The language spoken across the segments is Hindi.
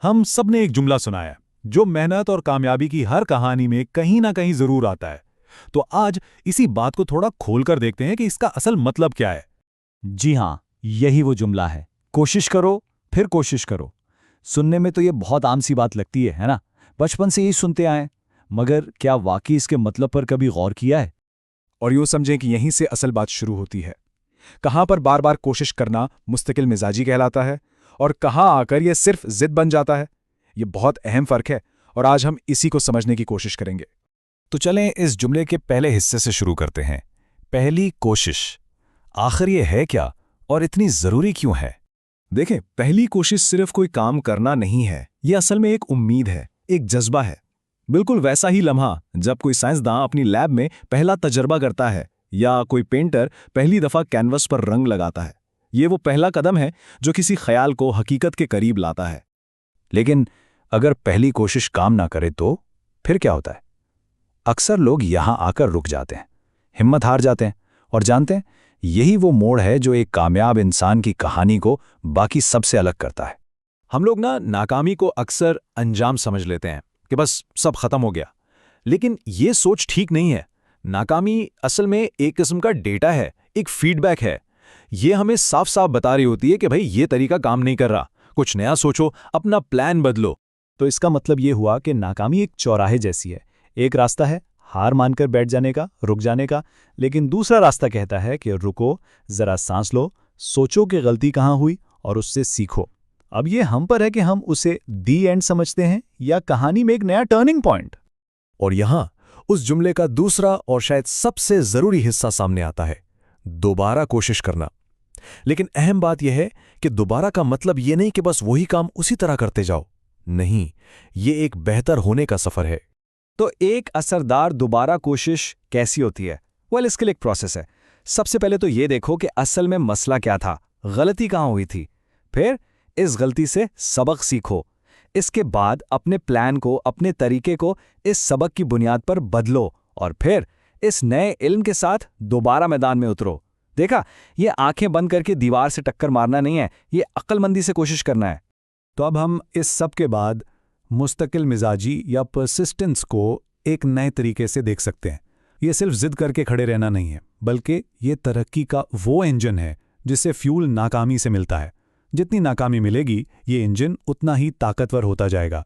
हम सब ने एक जुमला सुना है जो मेहनत और कामयाबी की हर कहानी में कहीं ना कहीं जरूर आता है। तो आज इसी बात को थोड़ा खोलकर देखते हैं कि इसका असल मतलब क्या है। जी हाँ, यही वो जुमला है। कोशिश करो, फिर कोशिश करो। सुनने में तो ये बहुत आम सी बात लगती है ना? बचपन से यही सुनते आए हैं। मगर क्या वाकई इसके मतलब पर कभी गौर किया है? और यूँ समझें कि यहीं से असल बात शुरू होती है। कहाँ पर बार बार कोशिश करना मुस्तकिल मिजाजी कहलाता है और कहाँ आकर यह सिर्फ जिद बन जाता है। ये बहुत अहम फ़र्क है और आज हम इसी को समझने की कोशिश करेंगे। तो चलें इस जुमले के पहले हिस्से से शुरू करते हैं। पहली कोशिश, आखिर ये है क्या और इतनी ज़रूरी क्यों है? देखें, पहली कोशिश सिर्फ कोई काम करना नहीं है, ये असल में एक उम्मीद है, एक जज्बा है। बिल्कुल वैसा ही लम्हा जब कोई साइंसदान अपनी लैब में पहला तजर्बा करता है या कोई पेंटर पहली दफ़ा कैनवस पर रंग लगाता है। ये वो पहला कदम है जो किसी ख्याल को हकीकत के करीब लाता है। लेकिन अगर पहली कोशिश काम ना करे तो फिर क्या होता है? अक्सर लोग यहाँ आकर रुक जाते हैं, हिम्मत हार जाते हैं और जानते हैं यही वो मोड़ है जो एक कामयाब इंसान की कहानी को बाकी सबसे अलग करता है। हम लोग नाकामी को अक्सर अंजाम समझ लेते हैं कि बस सब खत्म हो गया, लेकिन ये सोच ठीक नहीं है। नाकामी असल में एक किस्म का डेटा है, एक फीडबैक है। ये हमें साफ साफ बता रही होती है कि भाई ये तरीका काम नहीं कर रहा, कुछ नया सोचो, अपना प्लान बदलो। तो इसका मतलब ये हुआ कि नाकामी एक चौराहे जैसी है। एक रास्ता है हार मानकर बैठ जाने का, रुक जाने का, लेकिन दूसरा रास्ता कहता है कि रुको, जरा सांस लो, सोचो कि गलती कहाँ हुई और उससे सीखो। अब ये हम पर है कि हम उसे दी एंड समझते हैं या कहानी में एक नया टर्निंग पॉइंट। और यहां उस जुमले का दूसरा और शायद सबसे जरूरी हिस्सा सामने आता है, दोबारा कोशिश करना। लेकिन अहम बात यह है कि दोबारा का मतलब यह नहीं कि बस वही काम उसी तरह करते जाओ। नहीं, ये एक बेहतर होने का सफर है। तो एक असरदार दोबारा कोशिश कैसी होती है? इसके लिए एक प्रोसेस है। सबसे पहले तो ये देखो कि असल में मसला क्या था, गलती कहाँ हुई थी। फिर इस गलती से सबक सीखो। इसके बाद अपने प्लान को, अपने तरीके को इस सबक की बुनियाद पर बदलो और फिर इस नए इल्म के साथ दोबारा मैदान में उतरो। देखा, ये आंखें बंद करके दीवार से टक्कर मारना नहीं है, ये अक्लमंदी से कोशिश करना है। तो अब हम इस सब के बाद मुस्तकिल मिजाजी या परसिस्टेंस को एक नए तरीके से देख सकते हैं। ये सिर्फ जिद करके खड़े रहना नहीं है, बल्कि ये तरक्की का वो इंजन है जिससे फ्यूल नाकामी से मिलता है। जितनी नाकामी मिलेगी, ये इंजन उतना ही ताकतवर होता जाएगा।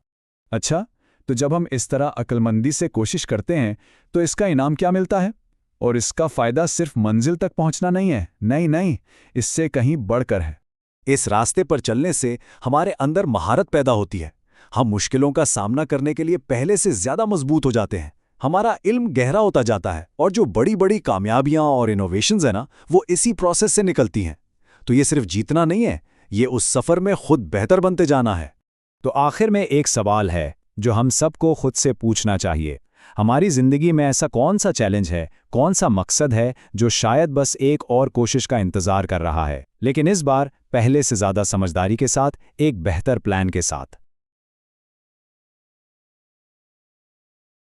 अच्छा, तो जब हम इस तरह अक्लमंदी से कोशिश करते हैं तो इसका इनाम क्या मिलता है? और इसका फ़ायदा सिर्फ मंजिल तक पहुंचना नहीं है, नहीं, इससे कहीं बढ़कर है। इस रास्ते पर चलने से हमारे अंदर महारत पैदा होती है। हम मुश्किलों का सामना करने के लिए पहले से ज्यादा मजबूत हो जाते हैं। हमारा इल्म गहरा होता जाता है और जो बड़ी बड़ी कामयाबियां और इनोवेशंस है ना, वो इसी प्रोसेस से निकलती हैं। तो ये सिर्फ जीतना नहीं है, ये उस सफर में खुद बेहतर बनते जाना है। तो आखिर में एक सवाल है जो हम सबको खुद से पूछना चाहिए। हमारी जिंदगी में ऐसा कौन सा चैलेंज है, कौन सा मकसद है जो शायद बस एक और कोशिश का इंतजार कर रहा है, लेकिन इस बार पहले से ज्यादा समझदारी के साथ, एक बेहतर प्लान के साथ।